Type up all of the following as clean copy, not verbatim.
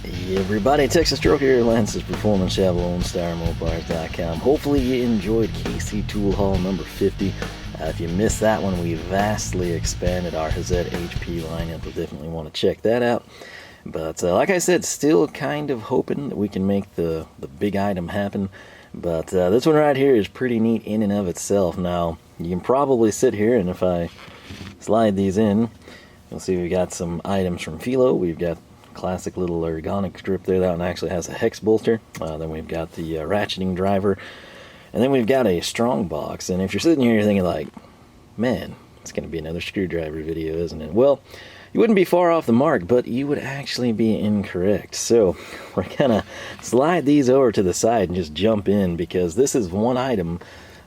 Hey everybody, Texas Stroke here, Lance's Performance Shop, LoneStarMopars.com. Hopefully you enjoyed KC Tool Haul number 50. If you missed that one, we vastly expanded our Hazet HP lineup. You'll definitely want to check that out. But like I said, still kind of hoping that we can make the big item happen. But this one right here is pretty neat in and of itself. Now, you can probably sit here, and if I slide these in, you'll see we've got some items from Felo. We've got classic little ergonic strip there. That one actually has a hex bolster. Then we've got the ratcheting driver, and then we've got a StrongBox. And if you're sitting here, you're thinking like, man, it's going to be another screwdriver video, isn't it? Well, you wouldn't be far off the mark, but you would actually be incorrect. So we're gonna slide these over to the side and just jump in, because this is one item,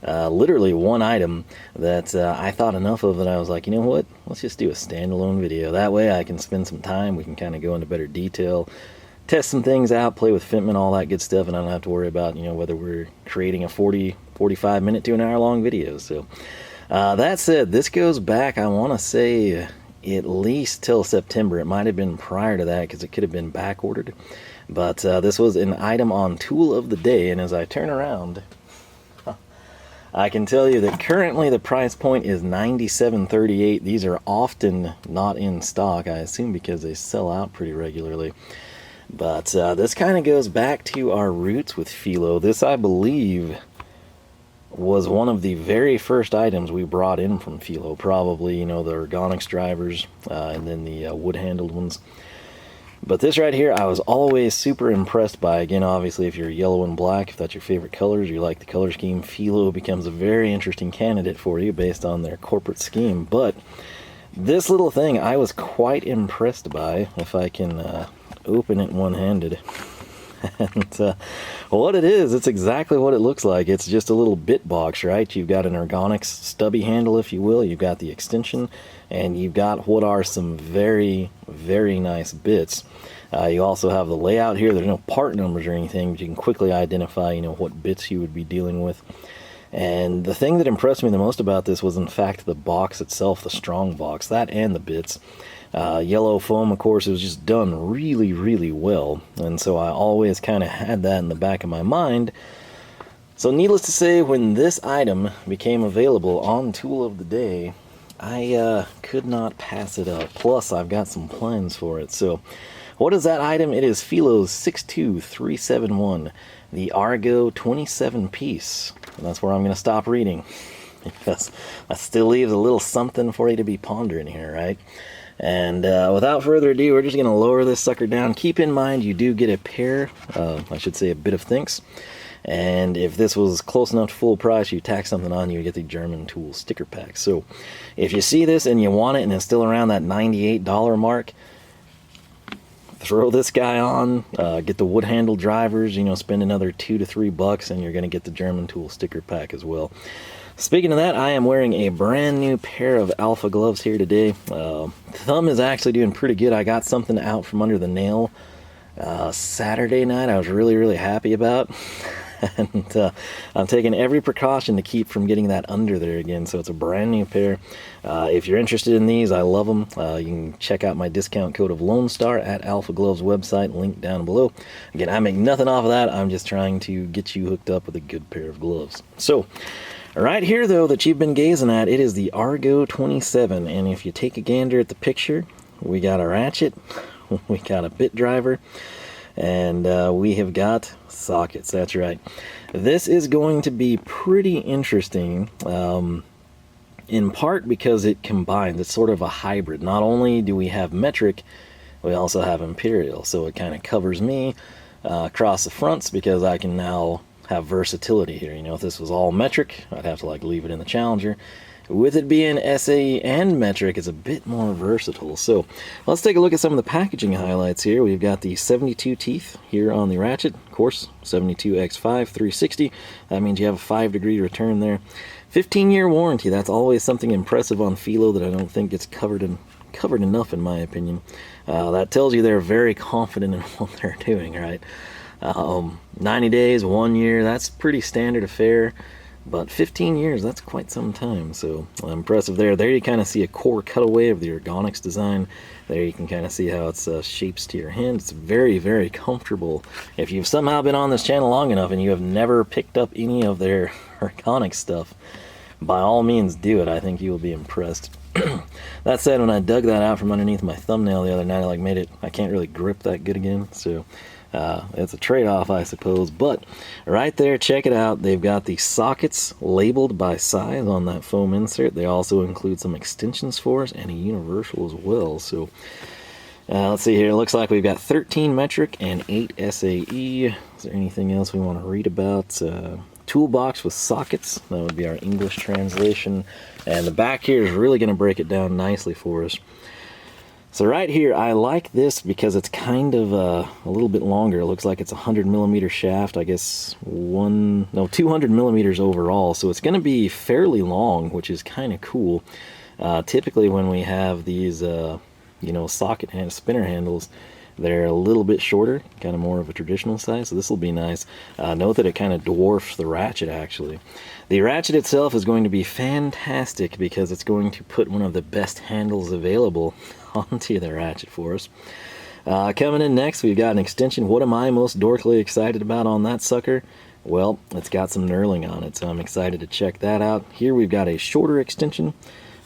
literally one item that I thought enough of that I was like, you know what, let's just do a standalone video. That way I can spend some time, we can kind of go into better detail, test some things out, play with fitment, all that good stuff, and I don't have to worry about, you know, whether we're creating a 45 minute to an hour long video. So that said, this goes back, I want to say, at least till September. It might have been prior to that, because it could have been back ordered. But this was an item on Tool of the Day, and as I turn around, I can tell you that currently the price point is $97.38. These are often not in stock, I assume because they sell out pretty regularly. But this kind of goes back to our roots with Felo. This, I believe, was one of the very first items we brought in from Felo. Probably, you know, the Ergonics drivers, and then the wood-handled ones. But this right here, I was always super impressed by. Again, obviously, if you're yellow and black, if that's your favorite colors, you like the color scheme, Felo becomes a very interesting candidate for you based on their corporate scheme. But this little thing, I was quite impressed by, if I can open it one-handed. And what it is, it's exactly what it looks like. It's just a little bit box, right? You've got an Ergonics stubby handle, if you will. You've got the extension, and you've got what are some very, very nice bits. You also have the layout here. There's no part numbers or anything, but you can quickly identify, you know, what bits you would be dealing with. And the thing that impressed me the most about this was, in fact, the box itself, the StrongBox, that and the bits. Yellow foam, of course, it was just done really, really well. And so I always kind of had that in the back of my mind. So needless to say, when this item became available on Tool of the Day, I could not pass it up. Plus, I've got some plans for it. So what is that item? It is Felo's 62371, the R-Go 27-piece. And that's where I'm going to stop reading, because that still leaves a little something for you to be pondering here, right? And without further ado, we're just going to lower this sucker down. Keep in mind, you do get a pair, I should say a bit of thinks. And if this was close enough to full price, you tack something on, you get the German Tool sticker pack. So if you see this and you want it and it's still around that $98 mark, throw this guy on, get the wood handle drivers, you know, spend another $2 to $3, and you're going to get the German Tool sticker pack as well. Speaking of that, I am wearing a brand new pair of Alpha gloves here today. Thumb is actually doing pretty good. I got something out from under the nail Saturday night I was really, really happy about. And I'm taking every precaution to keep from getting that under there again. So it's a brand new pair. If you're interested in these, I love them. You can check out my discount code of Lone Star at Alpha Gloves website, link down below. Again, I make nothing off of that. I'm just trying to get you hooked up with a good pair of gloves. So right here, though, that you've been gazing at, it is the R-Go 27. And if you take a gander at the picture, we got a ratchet, we got a bit driver, and we have got sockets. That's right. This is going to be pretty interesting, in part because it combines. It's sort of a hybrid. Not only do we have metric, we also have imperial. So it kind of covers me across the fronts, because I can now have versatility here. You know, if this was all metric, I'd have to like leave it in the Challenger. With it being SAE and metric, it's a bit more versatile. So let's take a look at some of the packaging highlights here. We've got the 72 teeth here on the ratchet. Of course, 72x5 360. That means you have a 5-degree return there. 15-year warranty. That's always something impressive on Felo that I don't think gets covered enough, in my opinion. That tells you they're very confident in what they're doing, right? 90 days, 1 year, that's pretty standard affair. But 15 years, that's quite some time, so impressive there. There you kind of see a core cutaway of the Ergonics design. There you can kind of see how it's shapes to your hand. It's very, very comfortable. If you've somehow been on this channel long enough and you have never picked up any of their Ergonic stuff, by all means do it. I think you will be impressed. That said, when I dug that out from underneath my thumbnail the other night, I made it, I can't really grip that good again, so it's a trade-off, I suppose. But right there, check it out. They've got the sockets labeled by size on that foam insert. They also include some extensions for us and a universal as well. So let's see here. It looks like we've got 13 metric and 8 SAE. Is there anything else we want to read about? Toolbox with sockets. That would be our English translation. And the back here is really going to break it down nicely for us. So right here, I like this because it's kind of a little bit longer. It looks like it's a 100mm shaft, I guess 200 millimeters overall. So it's going to be fairly long, which is kind of cool. Typically when we have these, socket spinner handles, they're a little bit shorter, kind of more of a traditional size, so this will be nice. Note that it kind of dwarfs the Ratchet, actually. The Ratchet itself is going to be fantastic because it's going to put one of the best handles available onto the Ratchet for us. Coming in next, we've got an extension. What am I most dorkily excited about on that sucker? Well, it's got some knurling on it, so I'm excited to check that out. Here we've got a shorter extension.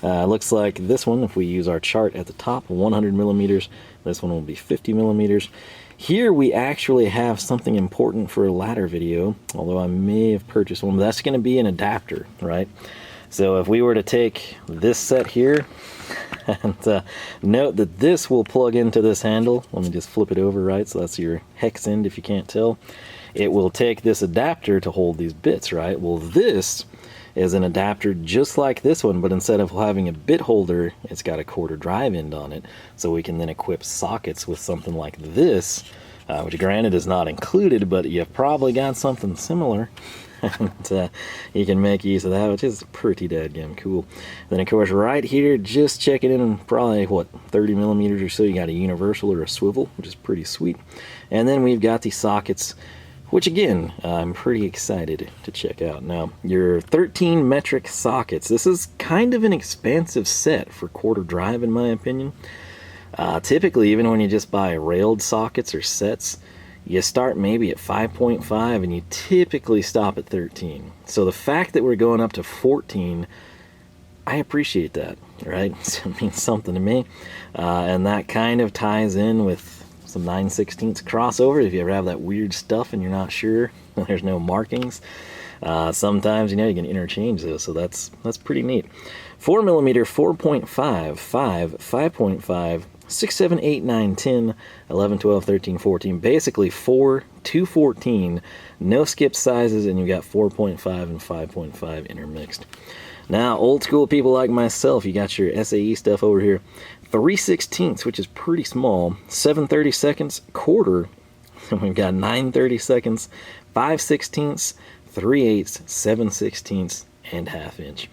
Looks like this one, if we use our chart at the top, 100 millimeters. This one will be 50 millimeters. Here we actually have something important for a latter video, although I may have purchased one, but that's going to be an adapter, right? So if we were to take this set here, and note that this will plug into this handle. Let me just flip it over, right? So that's your hex end if you can't tell. It will take this adapter to hold these bits, right? Well, this is an adapter just like this one, but instead of having a bit holder, it's got a quarter drive end on it. So we can then equip sockets with something like this, which granted is not included, but you've probably got something similar. And you can make use of that, which is pretty dadgum cool. Then of course right here, just check it in, probably what, 30 millimeters or so, you got a universal or a swivel, which is pretty sweet. And then we've got the sockets, which again, I'm pretty excited to check out. Now, your 13 metric sockets, this is kind of an expansive set for quarter drive in my opinion. Typically, even when you just buy railed sockets or sets, you start maybe at 5.5 and you typically stop at 13. So the fact that we're going up to 14, I appreciate that, right? It means something to me. And that kind of ties in with some 9/16 crossover. If you ever have that weird stuff and you're not sure, there's no markings. Sometimes, you can interchange those, so that's pretty neat. 4mm, 4.5, 5, 5.5, 6, 7, 8, 9, 10, 11, 12, 13, 14. Basically 4 to 14, no skip sizes, and you got 4.5 and 5.5 intermixed. Now, old school people like myself, you got your SAE stuff over here. 3/16, which is pretty small, 7/32, quarter, and we've got 9/32, 5/16, 3/8, 7/16, and ½ inch.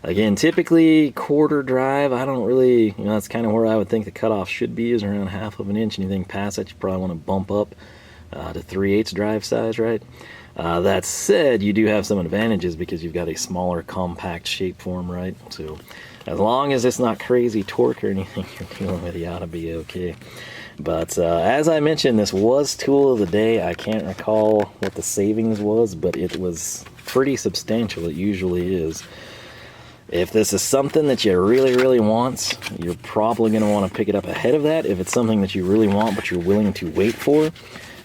Again, typically quarter drive, I don't really, that's kind of where I would think the cutoff should be, is around ½ inch. Anything past that, you probably want to bump up to 3/8 drive size, right? That said, you do have some advantages because you've got a smaller, compact shape form, right? So as long as it's not crazy torque or anything you're dealing with, you ought to be okay. But as I mentioned, this was tool of the day. I can't recall what the savings was, but it was pretty substantial. It usually is. If this is something that you really, really want, you're probably going to want to pick it up ahead of that. If it's something that you really want but you're willing to wait for,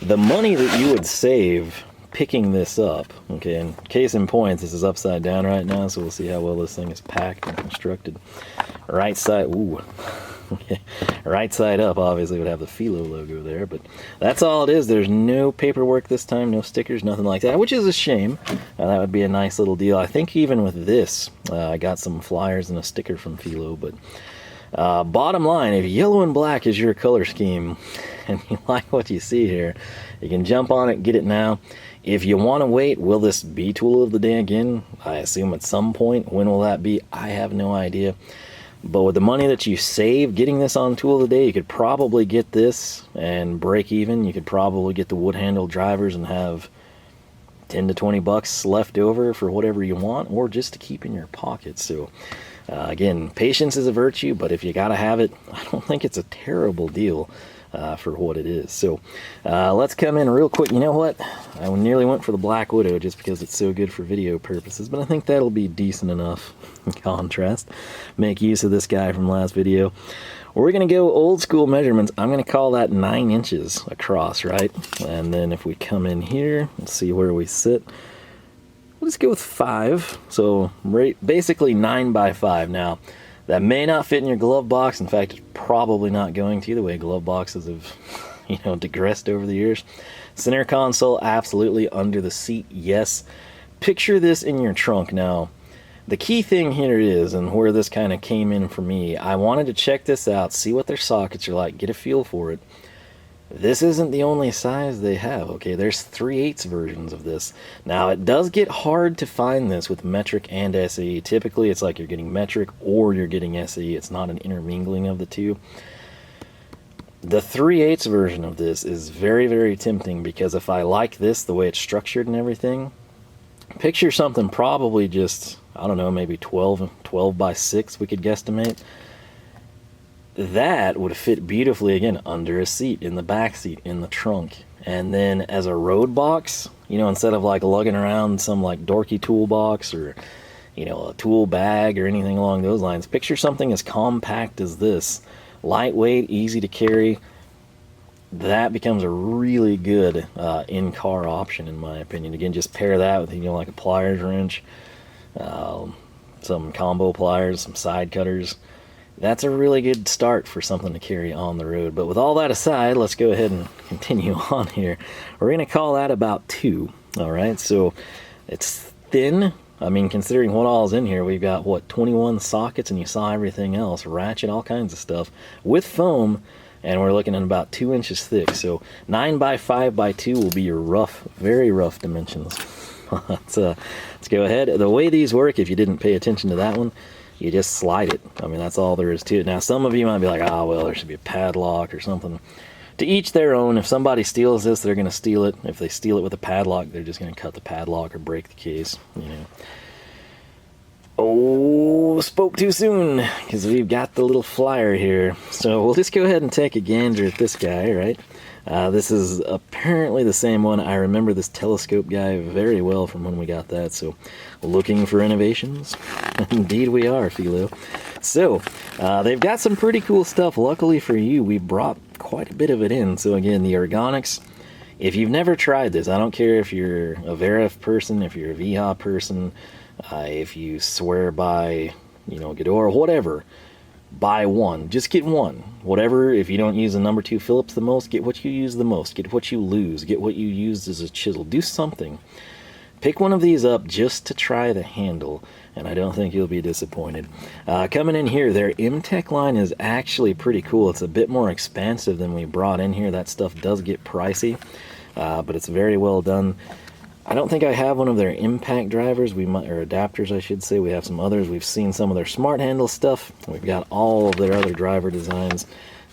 the money that you would save picking this up, okay, and case in point, this is upside down right now, so we'll see how well this thing is packed and constructed. Right side, ooh, okay. Right side up obviously would have the Felo logo there, but that's all it is. There's no paperwork this time, no stickers, nothing like that, which is a shame. That would be a nice little deal. I think even with this, I got some flyers and a sticker from Felo, but bottom line, if yellow and black is your color scheme and you like what you see here, you can jump on it, get it now. If you want to wait, will this be tool of the day again? I assume at some point. When will that be? I have no idea. But with the money that you save getting this on tool of the day, you could probably get this and break even. You could probably get the wood handle drivers and have 10 to 20 bucks left over for whatever you want, or just to keep in your pocket. So again, patience is a virtue, but if you gotta have it, I don't think it's a terrible deal for what it is. So let's come in real quick. You know what? I nearly went for the Black Widow just because it's so good for video purposes, but I think that'll be decent enough contrast. Make use of this guy from last video. We're going to go old school measurements. I'm going to call that 9 inches across, right? And then if we come in here, let's see where we sit. Let's go with 5. So basically 9 by 5. Now, that may not fit in your glove box. In fact, it's probably not going to, the way glove boxes have, you know, digressed over the years. Center console, absolutely. Under the seat, yes. Picture this in your trunk. Now, the key thing here is, and where this kind of came in for me, I wanted to check this out, see what their sockets are like, get a feel for it. This isn't the only size they have, okay? There's 3/8 versions of this. Now, it does get hard to find this with metric and SAE. Typically, it's like you're getting metric or you're getting SAE. It's not an intermingling of the two. The 3/8 version of this is very, very tempting, because if I like this, the way it's structured and everything, picture something probably just, I don't know, maybe 12 by 6 we could guesstimate. That would fit beautifully, again, under a seat, in the back seat, in the trunk. And then as a road box, you know, instead of like lugging around some like dorky toolbox or, you know, a tool bag or anything along those lines, picture something as compact as this. Lightweight, easy to carry. That becomes a really good in-car option, in my opinion. Again, just pair that with, you know, like a pliers wrench, some combo pliers, some side cutters. That's a really good start for something to carry on the road. But with all that aside, let's go ahead and continue on here. We're going to call that about 2. All right, so it's thin. I mean, considering what all is in here, we've got, what, 21 sockets, and you saw everything else, ratchet, all kinds of stuff, with foam, and we're looking at about 2 inches thick. So 9 by 5 by 2 will be your rough, very rough dimensions. let's go ahead. The way these work, if you didn't pay attention to that one, you just slide it. I mean, that's all there is to it. Now, some of you might be like, ah, well, there should be a padlock or something. To each their own. If somebody steals this, they're going to steal it. If they steal it with a padlock, they're just going to cut the padlock or break the case, you know. Oh, spoke too soon, because we've got the little flyer here. So we'll just go ahead and take a gander at this guy, right? This is apparently the same one. I remember this telescope guy very well from when we got that. So, looking for innovations? Indeed we are, Felo. So, they've got some pretty cool stuff. Luckily for you, we brought quite a bit of it in. So again, the Ergonics. If you've never tried this, I don't care if you're a Verif person, if you're a VHA person, if you swear by, you know, Ghidorah, whatever. Buy one. Just get one. Whatever, if you don't use the number 2 Phillips the most, get what you use the most. Get what you lose. Get what you used as a chisel. Do something. Pick one of these up just to try the handle, and I don't think you'll be disappointed. Coming in here, their M-Tech line is actually pretty cool. It's a bit more expansive than we brought in here. That stuff does get pricey, but it's very well done. I don't think I have one of their impact drivers, or adapters, I should say. We have some others. We've seen some of their Smart Handle stuff. We've got all of their other driver designs.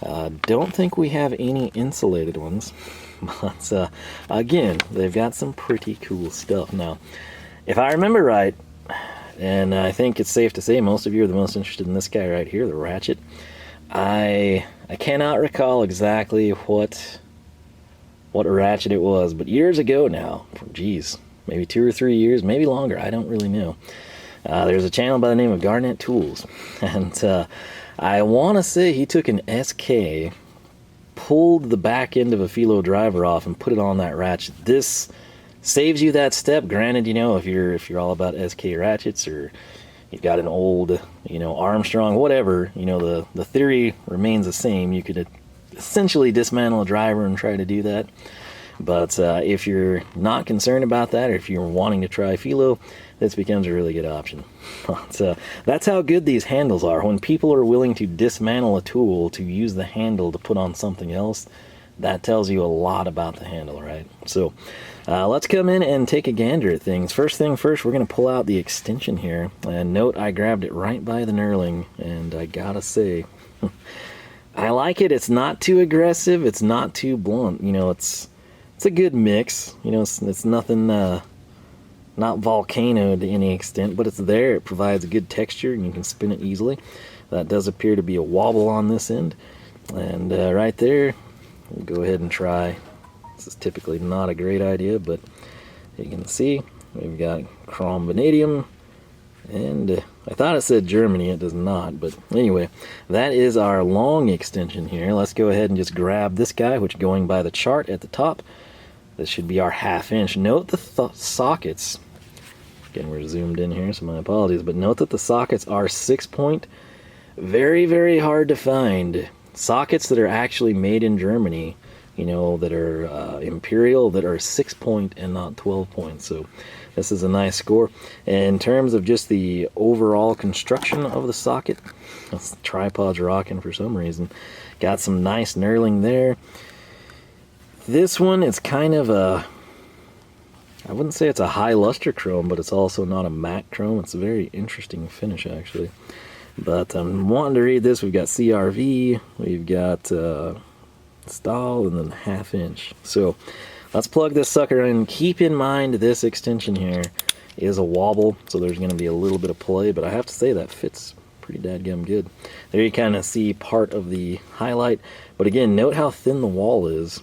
Don't think we have any insulated ones. But again, they've got some pretty cool stuff. Now, if I remember right, and I think it's safe to say most of you are the most interested in this guy right here, the Ratchet. I cannot recall exactly what Ratchet it was, but years ago now, geez, maybe 2 or 3 years, maybe longer, I don't really know. There's a channel by the name of Garnett Tools, and I want to say he took an SK, pulled the back end of a Felo driver off, and put it on that Ratchet. This saves you that step. Granted, you know, if you're all about SK Ratchets, or you've got an old, you know, Armstrong, whatever, you know, the theory remains the same. You could essentially dismantle a driver and try to do that. But if you're not concerned about that, or if you're wanting to try Felo, this becomes a really good option. But, that's how good these handles are. When people are willing to dismantle a tool to use the handle to put on something else, that tells you a lot about the handle, right? So let's come in and take a gander at things. First thing first, we're going to pull out the extension here. And note, I grabbed it right by the knurling, and I gotta say, I like it. It's not too aggressive. It's not too blunt. You know, it's a good mix. You know, it's nothing not volcanoed to any extent, but it's there. It provides a good texture and you can spin it easily. That does appear to be a wobble on this end. And right there, we'll go ahead and try. This is typically not a great idea, but you can see we've got chrome vanadium, and I thought it said Germany, it does not, but anyway, that is our long extension here. Let's go ahead and just grab this guy, which going by the chart at the top, this should be our 1/2 inch. Note the sockets. Again, we're zoomed in here, so my apologies, but note that the sockets are 6-point. Very, very hard to find sockets that are actually made in Germany, you know, that are imperial, that are 6-point and not 12-point. So this is a nice score. And in terms of just the overall construction of the socket, the tripod's rocking for some reason. Got some nice knurling there. This one, it's kind of a, I wouldn't say it's a high luster chrome, but it's also not a matte chrome. It's a very interesting finish, actually. But I'm wanting to read this. We've got CRV, we've got Stahl, and then 1/2 inch. So let's plug this sucker in. Keep in mind this extension here is a wobble, so there's going to be a little bit of play, but I have to say that fits pretty dadgum good. There you kind of see part of the highlight, but again, note how thin the wall is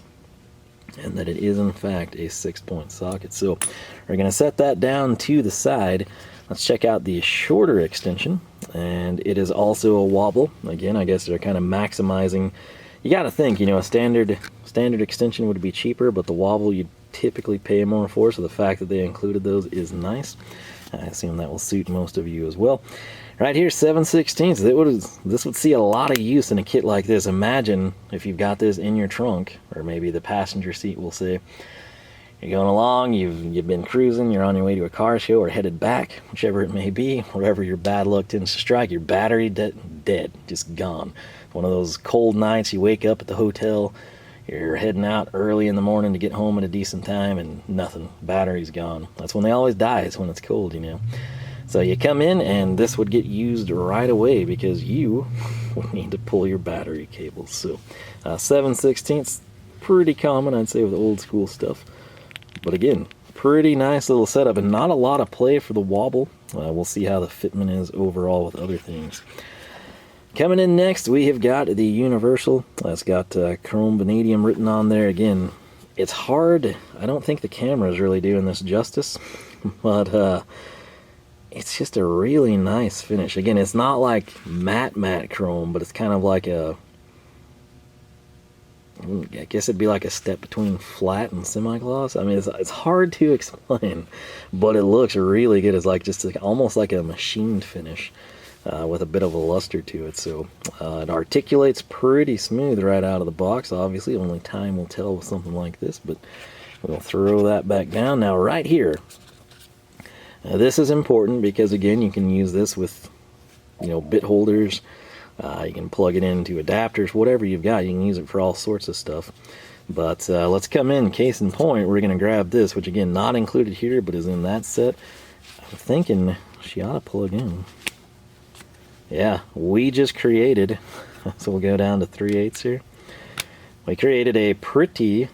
and that it is in fact a 6-point socket. So we're going to set that down to the side. Let's check out the shorter extension, and it is also a wobble. Again, I guess they're kind of maximizing. You got to think, you know, a standard extension would be cheaper, but the wobble you'd typically pay more for, so the fact that they included those is nice. I assume that will suit most of you as well. Right here, 7/16. This would see a lot of use in a kit like this. Imagine if you've got this in your trunk, or maybe the passenger seat, we'll say. You're going along, you've been cruising, you're on your way to a car show or headed back, whichever it may be, wherever your bad luck tends to strike, your battery dead, just gone. One of those cold nights, you wake up at the hotel, you're heading out early in the morning to get home at a decent time, and nothing, battery's gone. That's when they always die, is when it's cold, you know. So you come in, and this would get used right away because you would need to pull your battery cables. So 7/16, pretty common, I'd say, with old school stuff. But again, pretty nice little setup, and not a lot of play for the wobble. We'll see how the fitment is overall with other things. Coming in next, we have got the Universal. It's got chrome vanadium written on there. Again, it's hard. I don't think the camera is really doing this justice, but it's just a really nice finish. Again, it's not like matte chrome, but it's kind of like a, I guess it'd be like a step between flat and semi-gloss. I mean, it's hard to explain, but it looks really good. It's like just almost like a machined finish with a bit of a luster to it. So it articulates pretty smooth right out of the box. Obviously, only time will tell with something like this, but we'll throw that back down. Now, right here, this is important because, again, you can use this with, you know, bit holders. You can plug it into adapters, whatever you've got. You can use it for all sorts of stuff. But let's come in, case in point, we're going to grab this, which again, not included here, but is in that set. I'm thinking she ought to plug in. Yeah, we just created, so we'll go down to 3/8 here. We created a pretty,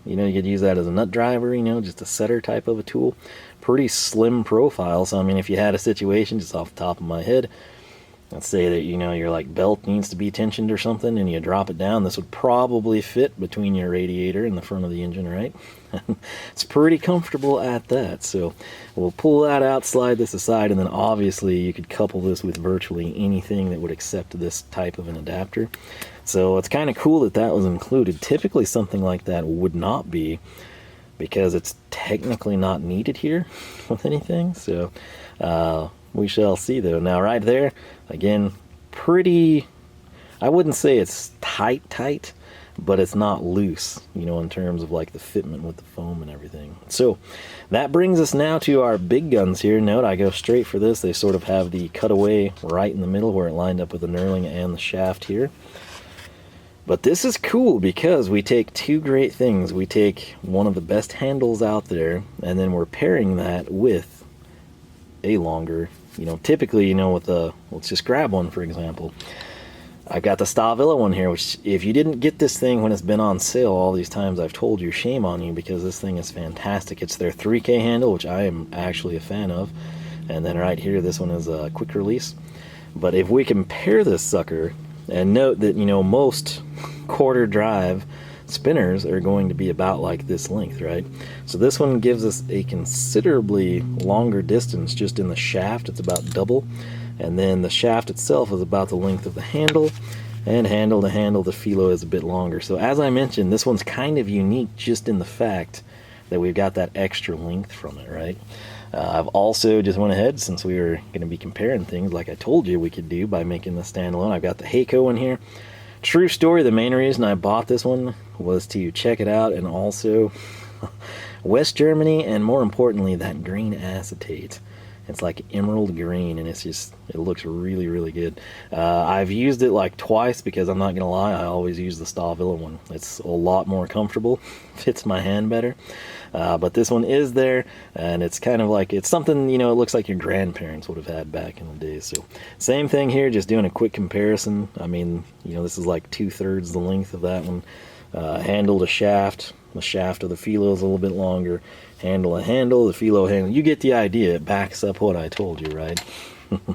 you know, you could use that as a nut driver, you know, just a setter type of a tool. Pretty slim profile, so I mean, if you had a situation, just off the top of my head, let's say that, you know, your like belt needs to be tensioned or something and you drop it down, this would probably fit between your radiator and the front of the engine, right? It's pretty comfortable at that. So we'll pull that out, slide this aside, and then obviously you could couple this with virtually anything that would accept this type of an adapter. So it's kind of cool that that was included. Typically something like that would not be, because it's technically not needed here with anything. So we shall see though. Now right there, again, pretty, I wouldn't say it's tight, but it's not loose, you know, in terms of like the fitment with the foam and everything. So that brings us now to our big guns here. Note I go straight for this. They sort of have the cutaway right in the middle where it lined up with the knurling and the shaft here. But this is cool because we take two great things. We take one of the best handles out there, and then we're pairing that with a longer, you know, typically, you know, with a, let's just grab one for example. I've got the Stahlwille one here, which if you didn't get this thing when it's been on sale all these times I've told you, shame on you, because this thing is fantastic. It's their 3K handle, which I am actually a fan of. And then right here, this one is a quick release. But if we compare this sucker, and note that, you know, most quarter drive spinners are going to be about like this length, right? So this one gives us a considerably longer distance just in the shaft. It's about double. And then the shaft itself is about the length of the handle, and handle to handle the Felo is a bit longer. So as I mentioned, this one's kind of unique just in the fact that we've got that extra length from it, right? I've also just went ahead, since we were going to be comparing things like I told you we could do by making the standalone, I've got the Heyco in here. True story, the main reason I bought this one was to check it out, and also West Germany, and more importantly, that green acetate. It's like emerald green, and it's just, it looks really, really good. I've used it like twice, because I'm not gonna lie, I always use the Stahlwille one. It's a lot more comfortable, fits my hand better. But this one is there, and it's kind of like, it's something, you know, it looks like your grandparents would have had back in the day. So same thing here, just doing a quick comparison. I mean, you know, this is like 2/3 the length of that one. Handle to shaft, the shaft of the Felo is a little bit longer. Handle to handle, the Felo handle. You get the idea. It backs up what I told you, right?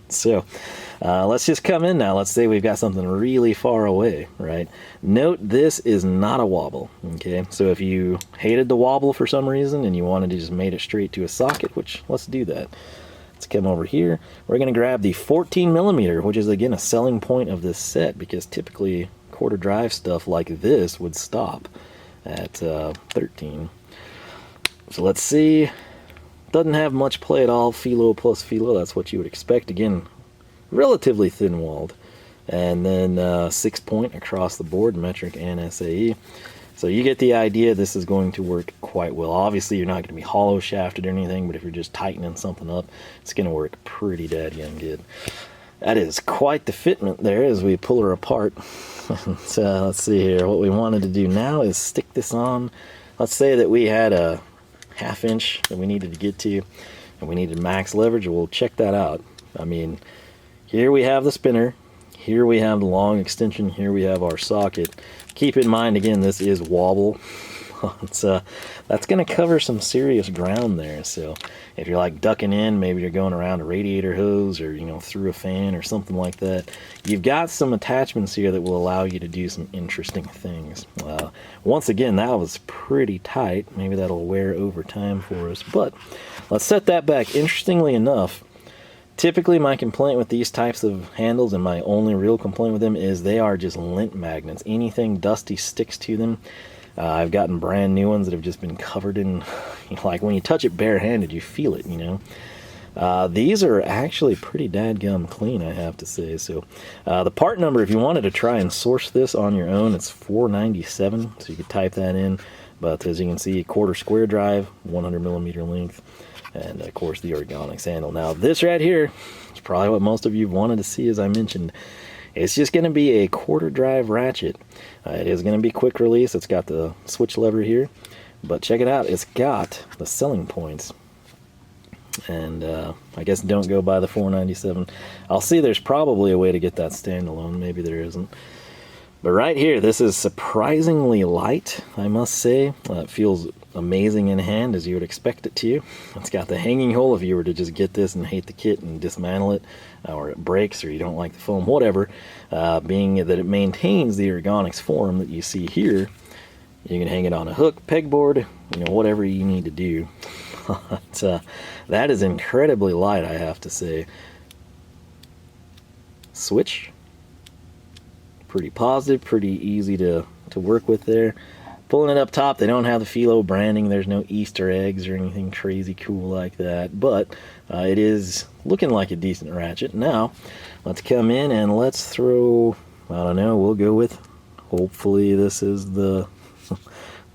So let's just come in now. Let's say we've got something really far away, right? Note this is not a wobble, okay? So if you hated the wobble for some reason and you wanted to just made it straight to a socket, which let's do that. Let's come over here. We're going to grab the 14mm, which is again a selling point of this set, because typically quarter drive stuff like this would stop at 13. So let's see. Doesn't have much play at all. Felo plus Felo, that's what you would expect. Again, relatively thin-walled. And then 6-point across the board, metric and SAE. So you get the idea. This is going to work quite well. Obviously, you're not going to be hollow shafted or anything, but if you're just tightening something up, it's going to work pretty dadgum good. That is quite the fitment there as we pull her apart. So let's see here. What we wanted to do now is stick this on. Let's say that we had a 1/2 inch that we needed to get to, and we needed max leverage. We'll check that out. I mean, here we have the spinner, here we have the long extension, here we have our socket. Keep in mind, again, this is wobble. That's going to cover some serious ground there. So if you're like ducking in, maybe you're going around a radiator hose, or, you know, through a fan or something like that, you've got some attachments here that will allow you to do some interesting things. Once again, that was pretty tight. Maybe that'll wear over time for us, but let's set that back. Interestingly enough, typically my complaint with these types of handles, and my only real complaint with them, is they are just lint magnets. Anything dusty sticks to them. I've gotten brand new ones that have just been covered in, you know, like when you touch it barehanded, you feel it, you know. These are actually pretty dadgum clean, I have to say. So the part number, if you wanted to try and source this on your own, it's 497, so you could type that in. But as you can see, quarter square drive, 100mm length, and of course the Ergonic handle. Now this right here is probably what most of you wanted to see, as I mentioned. It's just going to be a quarter drive ratchet. It is going to be quick release. It's got the switch lever here, but check it out. It's got the selling points. And I guess don't go by the 497. I'll see there's probably a way to get that standalone. Maybe there isn't. But right here, this is surprisingly light, I must say. It feels amazing in hand, as you would expect it to. It's got the hanging hole if you were to just get this and hate the kit and dismantle it, or it breaks, or you don't like the foam, whatever. Being that it maintains the ergonomics form that you see here, you can hang it on a hook, pegboard, you know, whatever you need to do. But, that is incredibly light, I have to say. Switch. Pretty positive, pretty easy to work with there. Pulling it up top, they don't have the Felo branding. There's no Easter eggs or anything crazy cool like that, but it is looking like a decent ratchet. Now, let's come in and let's throw, I don't know, we'll go with, hopefully this is the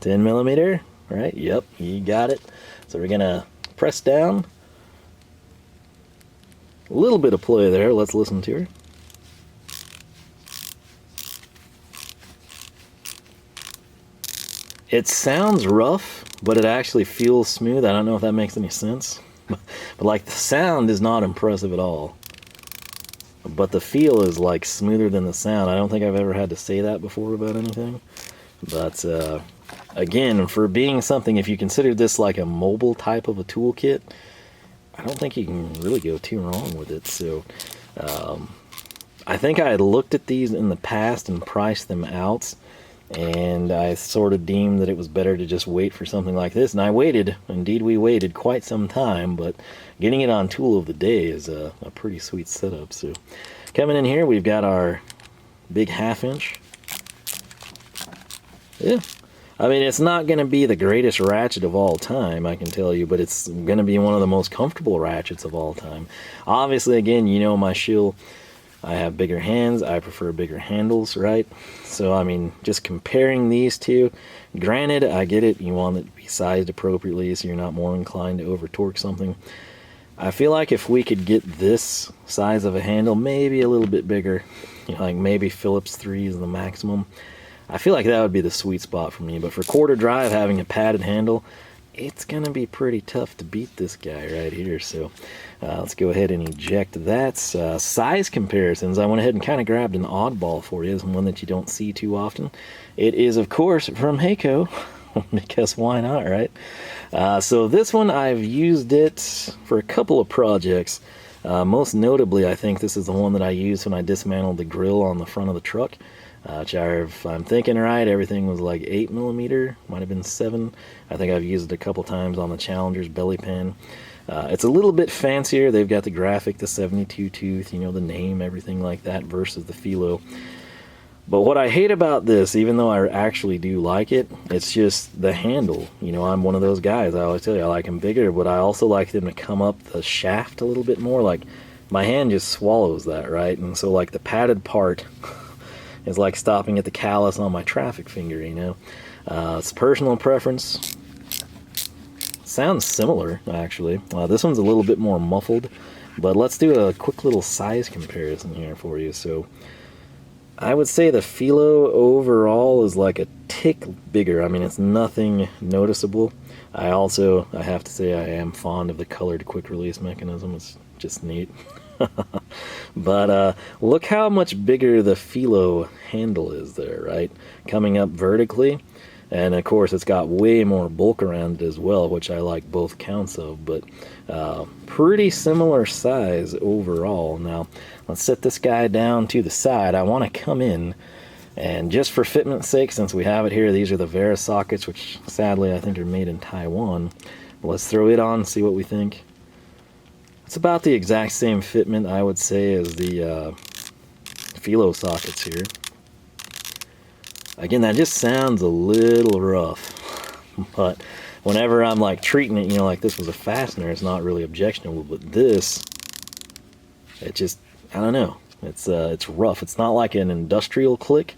10mm, right? Yep, you got it. So we're gonna press down. A little bit of play there, let's listen to her. It sounds rough, but it actually feels smooth. I don't know if that makes any sense. But like, the sound is not impressive at all. but the feel is like smoother than the sound. I don't think I've ever had to say that before about anything. But again, for being something, if you consider this like a mobile type of a toolkit, I don't think you can really go too wrong with it. So I think I had looked at these in the past and priced them out, and I sort of deemed that it was better to just wait for something like this. And I waited, indeed we waited quite some time, but getting it on Tool of the Day is a pretty sweet setup. So coming in here, we've got our big 1/2 inch. Yeah, I mean, it's not going to be the greatest ratchet of all time, I can tell you, but it's going to be one of the most comfortable ratchets of all time. Obviously, again, you know my shill, I have bigger hands, I prefer bigger handles, right? So, I mean, just comparing these two, granted, I get it, you want it to be sized appropriately so you're not more inclined to over-torque something. I feel like if we could get this size of a handle, maybe a little bit bigger, you know, like maybe Phillips 3 is the maximum, I feel like that would be the sweet spot for me. But for quarter drive, having a padded handle, it's going to be pretty tough to beat this guy right here. So let's go ahead and eject that. Size comparisons, I went ahead and kind of grabbed an oddball for you, one that you don't see too often. It is, of course, from Heyco, because why not, right? So this one, I've used it for a couple of projects. Most notably, I think this is the one that I used when I dismantled the grill on the front of the truck. Which if I'm thinking right, everything was like 8mm, might have been 7. I think I've used it a couple times on the Challenger's belly pan. It's a little bit fancier. They've got the graphic, the 72 tooth, you know, the name, everything like that, versus the Felo. But what I hate about this, even though I actually do like it, it's just the handle. You know, I'm one of those guys, I always tell you, I like them bigger, but I also like them to come up the shaft a little bit more. Like, my hand just swallows that, right? And so, like, the padded part is like stopping at the callus on my traffic finger, you know. It's personal preference. Sounds similar, actually. This one's a little bit more muffled, but let's do a quick little size comparison here for you. So I would say the Felo overall is like a tick bigger. I mean, it's nothing noticeable. I have to say I am fond of the colored quick release mechanism. It's just neat. But look how much bigger the Felo handle is there, right? Coming up vertically. And of course it's got way more bulk around it as well, which I like both counts of, but pretty similar size overall. Now let's set this guy down to the side. I want to come in, and just for fitment's sake, since we have it here, these are the Vera sockets, which sadly I think are made in Taiwan. Let's throw it on and see what we think. It's about the exact same fitment, I would say, as the Felo sockets here. Again, that just sounds a little rough, but whenever I'm like treating it, you know, like this was a fastener, it's not really objectionable, but this, it just, I don't know, it's rough. It's not like an industrial click.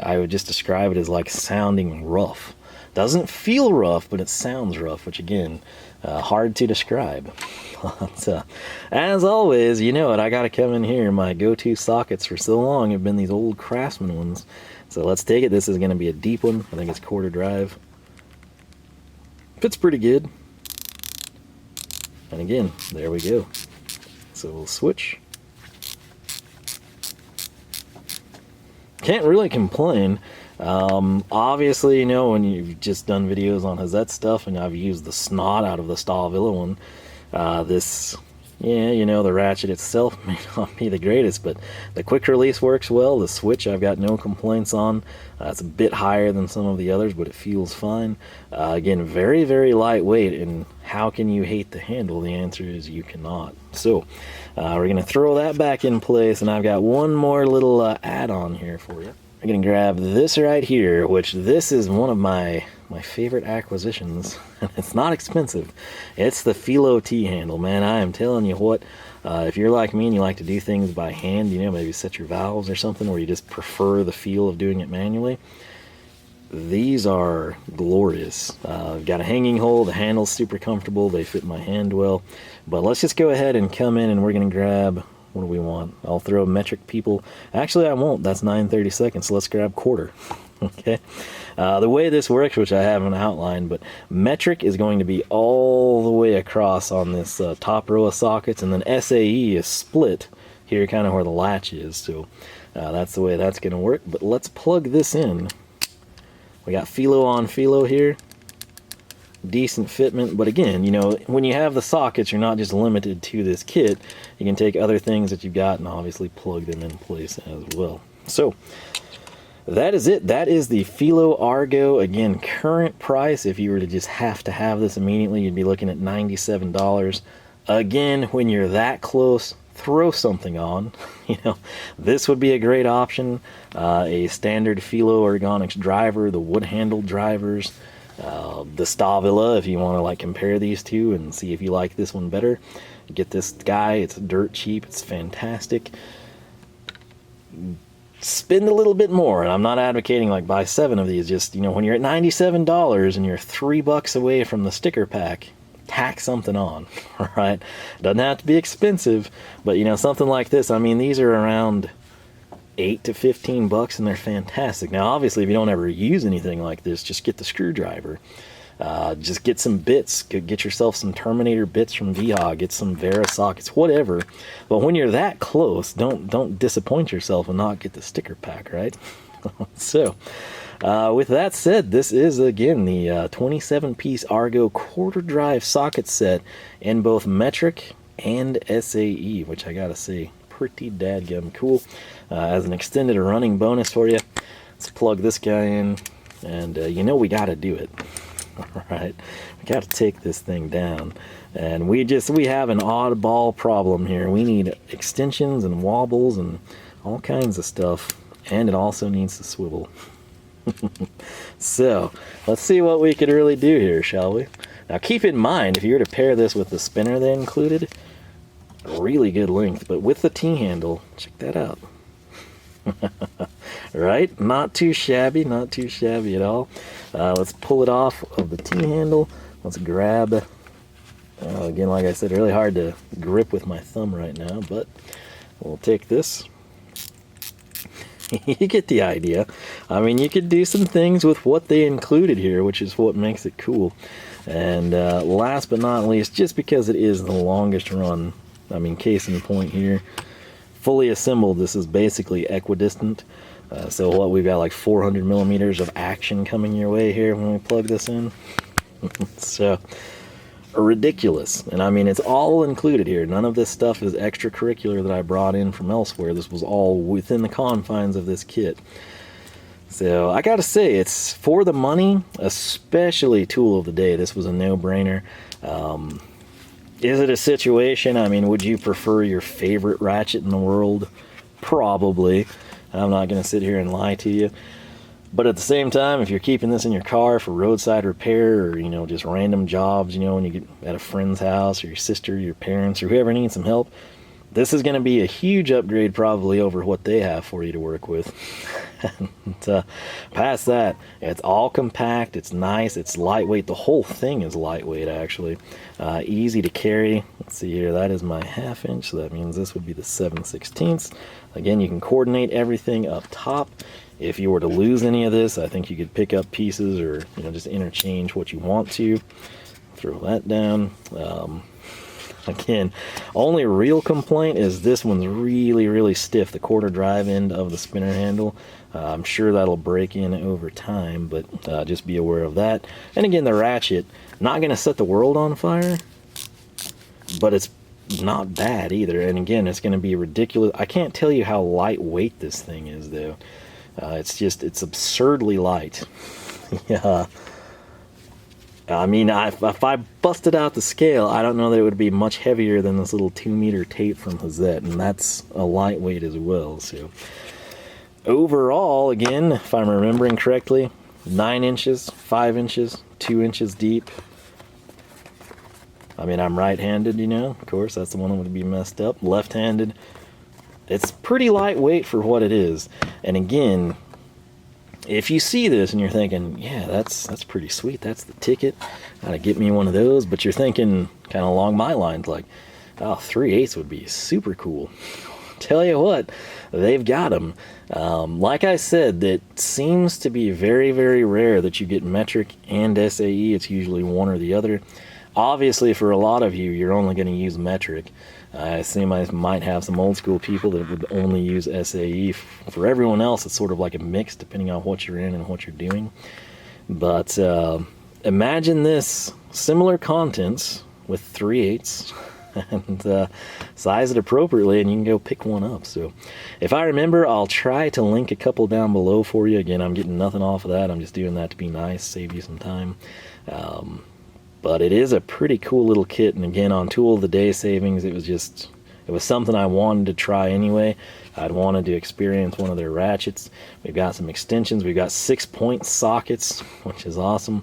I would just describe it as like sounding rough. Doesn't feel rough, but it sounds rough, which again, hard to describe. But, as always, you know it, I gotta come in here. My go-to sockets for so long have been these old Craftsman ones. So let's take it. This is gonna be a deep one. I think it's quarter drive. Fits pretty good. And again, there we go. So we'll switch. Can't really complain. Obviously, you know, when you've just done videos on Hazette stuff, and I've used the snot out of the Stahlwille one, this, yeah, you know, the ratchet itself may not be the greatest, but the quick release works well. The switch I've got no complaints on. It's a bit higher than some of the others, but it feels fine. Again, very, very lightweight, and how can you hate the handle? The answer is you cannot. So we're going to throw that back in place, and I've got one more little add-on here for you. I'm going to grab this right here, which this is one of my favorite acquisitions. It's not expensive. It's the Felo T-Handle, man. I am telling you what, if you're like me and you like to do things by hand, you know, maybe set your valves or something, or you just prefer the feel of doing it manually, these are glorious. I've got a hanging hole. The handle's super comfortable. They fit my hand well. But let's just go ahead and come in, and we're going to grab, what do we want? I'll throw metric people. Actually, I won't. That's 9/32, so let's grab quarter. Okay. The way this works, which I haven't outlined, but metric is going to be all the way across on this top row of sockets, and then SAE is split here, kind of where the latch is. So that's the way that's going to work. But let's plug this in. We got Felo on Felo here. Decent fitment, but again, you know, when you have the sockets, you're not just limited to this kit. You can take other things that you've got and obviously plug them in place as well. So that is it. That is the Felo R-Go. Again, current price, if you were to just have this immediately, you'd be looking at $97. Again, when you're that close, throw something on. You know, this would be a great option. A standard Felo Ergonics driver, the wood handle drivers, the Stahlwille, if you want to like compare these two and see if you like this one better. Get this guy. It's dirt cheap. It's fantastic. Spend a little bit more, and I'm not advocating like buy 7 of these. Just, you know, when you're at $97 and you're $3 away from the sticker pack, tack something on. All right, doesn't have to be expensive, but you know, something like this, I mean, these are around $8 to $15 and they're fantastic. Now obviously, if you don't ever use anything like this, just get the screwdriver. Just get some bits, get yourself some Terminator bits from VHOG, get some Vera sockets, whatever. But when you're that close, don't disappoint yourself and not get the sticker pack, right? So with that said, this is again the 27-piece R-Go quarter drive socket set in both metric and SAE, which I gotta say, pretty dadgum cool. As an extended running bonus for you, let's plug this guy in, and you know we gotta do it. All right, we got to take this thing down, and we have an oddball problem here. We need extensions and wobbles and all kinds of stuff, and it also needs to swivel. So let's see what we could really do here, shall we? Now keep in mind, if you were to pair this with the spinner they included, really good length, but with the T-handle, check that out. Right, not too shabby at all. Let's pull it off of the T-handle. Let's grab, again, like I said, really hard to grip with my thumb right now, but we'll take this. You get the idea. I mean, you could do some things with what they included here, which is what makes it cool. And last but not least, just because it is the longest run, I mean, case in point here, fully assembled, this is basically equidistant. So what, we've got like 400 millimeters of action coming your way here when we plug this in. So ridiculous. And I mean, it's all included here. None of this stuff is extracurricular that I brought in from elsewhere. This was all within the confines of this kit. So I gotta say, it's for the money, especially tool of the day. This was a no-brainer. Is it a situation, I mean, would you prefer your favorite ratchet in the world? Probably. I'm not going to sit here and lie to you. But at the same time, if you're keeping this in your car for roadside repair, or, you know, just random jobs, you know, when you get at a friend's house, or your sister, your parents, or whoever needs some help, this is going to be a huge upgrade probably over what they have for you to work with. And past that, it's all compact, it's nice, it's lightweight. The whole thing is lightweight, actually. Easy to carry. Let's see here, that is my 1/2 inch, so that means this would be the 7/16. Again, you can coordinate everything up top. If you were to lose any of this, I think you could pick up pieces, or, you know, just interchange what you want to. Throw that down. Again, only real complaint is this one's really stiff, the quarter drive end of the spinner handle. I'm sure that'll break in over time, but just be aware of that. And again, the ratchet, not going to set the world on fire, but it's not bad either. And again, it's going to be ridiculous. I can't tell you how lightweight this thing is, though. It's absurdly light. Yeah. I mean, if I busted out the scale, I don't know that it would be much heavier than this little 2-meter tape from Hazette, and that's a lightweight as well. So overall, again, if I'm remembering correctly, 9 inches, 5 inches, 2 inches deep. I mean, I'm right-handed, you know, of course, that's the one that would be messed up. Left-handed. It's pretty lightweight for what it is. And again, if you see this and you're thinking, yeah, that's pretty sweet, that's the ticket, gotta get me one of those, but you're thinking kind of along my lines, like, oh, 3/8 would be super cool. Tell you what, they've got them. Like I said, it seems to be very rare that you get metric and SAE. It's usually one or the other. Obviously, for a lot of you, you're only going to use metric. I assume I might have some old school people that would only use SAE. For everyone else, it's sort of like a mix depending on what you're in and what you're doing. But imagine this, similar contents with 3/8 and size it appropriately, and you can go pick one up. So if I remember, I'll try to link a couple down below for you. Again, I'm getting nothing off of that. I'm just doing that to be nice, save you some time. But it is a pretty cool little kit, and again, on tool of the day savings, it was something I wanted to try anyway. I'd wanted to experience one of their ratchets. We've got some extensions. We've got 6-point sockets, which is awesome.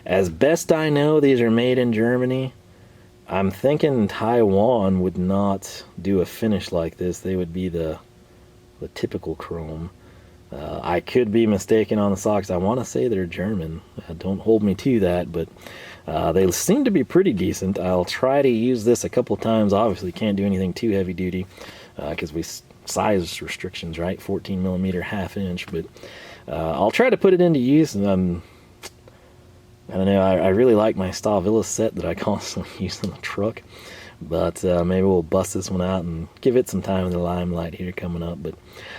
As best I know, these are made in Germany. I'm thinking Taiwan would not do a finish like this. They would be the typical chrome. I could be mistaken on the socks. I want to say they're German. Don't hold me to that, but they seem to be pretty decent. I'll try to use this a couple times. Obviously can't do anything too heavy duty because we size restrictions, right? 14 millimeter, 1/2 inch, but I'll try to put it into use. And I don't know, I really like my Stahlwille set that I constantly use in the truck, but maybe we'll bust this one out and give it some time in the limelight here coming up. But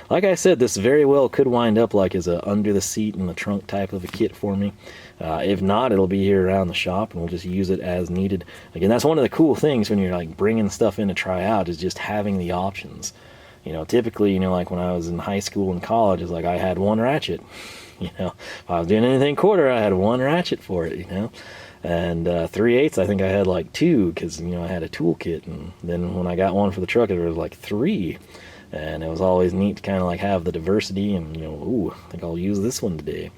like I said, this very well could wind up like as a under the seat in the trunk type of a kit for me. If not, it'll be here around the shop and we'll just use it as needed. Again, that's one of the cool things when you're like bringing stuff in to try out, is just having the options. You know, typically, you know, like when I was in high school and college, it's like I had one ratchet. You know, if I was doing anything quarter, I had one ratchet for it, you know. And 3/8, I think I had like 2 because, you know, I had a toolkit. And then when I got one for the truck, it was like 3. And it was always neat to kind of like have the diversity and, you know, ooh, I think I'll use this one today.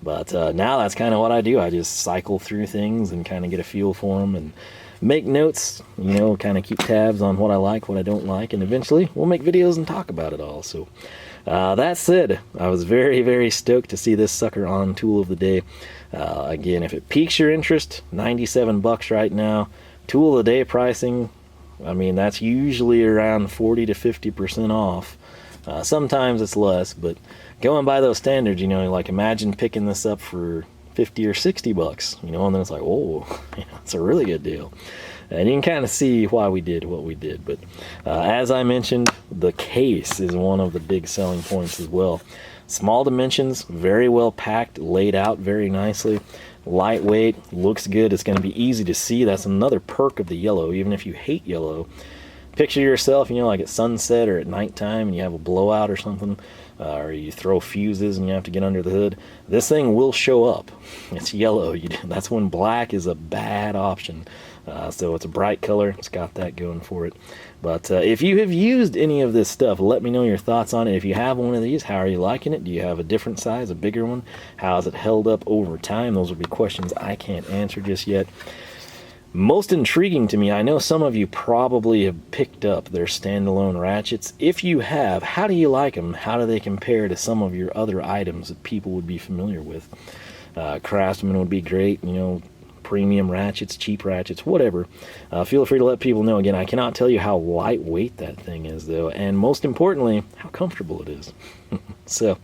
But now that's kind of what I do. I just cycle through things and kind of get a feel for them and make notes, you know, kind of keep tabs on what I like, what I don't like, and eventually we'll make videos and talk about it all. So that said, I was very, very stoked to see this sucker on tool of the day. Again, if it piques your interest, 97 bucks right now. Tool of the day pricing, I mean, that's usually around 40 to 50% off. Sometimes it's less, but going by those standards, you know, like imagine picking this up for 50 or 60 bucks, you know, and then it's like, oh, it's a really good deal. And you can kind of see why we did what we did. But as I mentioned, the case is one of the big selling points as well. Small dimensions, very well packed, laid out very nicely, lightweight, looks good. It's going to be easy to see. That's another perk of the yellow. Even if you hate yellow, picture yourself, you know, like at sunset or at nighttime and you have a blowout or something, or you throw fuses and you have to get under the hood. This thing will show up. It's yellow. That's when black is a bad option. So it's a bright color. It's got that going for it. But if you have used any of this stuff, let me know your thoughts on it. If you have one of these, how are you liking it? Do you have a different size, a bigger one? How has it held up over time? Those would be questions I can't answer just yet. Most intriguing to me, I know some of you probably have picked up their standalone ratchets. If you have, how do you like them? How do they compare to some of your other items that people would be familiar with? Craftsman would be great, you know, premium ratchets, cheap ratchets, whatever. Feel free to let people know. Again, I cannot tell you how lightweight that thing is, though, and most importantly, how comfortable it is. So,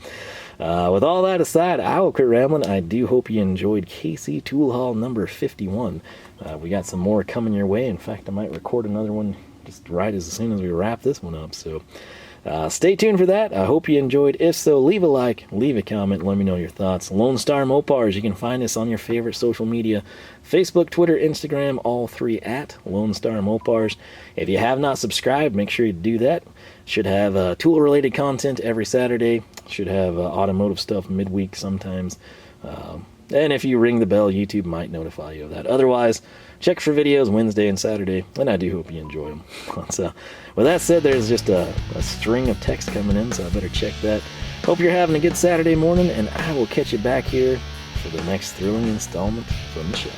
with all that aside, I will quit rambling. I do hope you enjoyed KC Tool Haul number 51. We got some more coming your way. In fact, I might record another one just right as soon as we wrap this one up. So stay tuned for that. I hope you enjoyed. If so, leave a like, leave a comment, let me know your thoughts. Lone Star Mopars, you can find us on your favorite social media, Facebook, Twitter, Instagram, all 3 at Lone Star Mopars. If you have not subscribed, make sure you do that. Should have tool-related content every Saturday. Should have automotive stuff midweek sometimes. And if you ring the bell, YouTube might notify you of that. Otherwise, check for videos Wednesday and Saturday, and I do hope you enjoy them. So, with that said, there's just a string of text coming in, so I better check that. Hope you're having a good Saturday morning, and I will catch you back here for the next thrilling installment from the shop.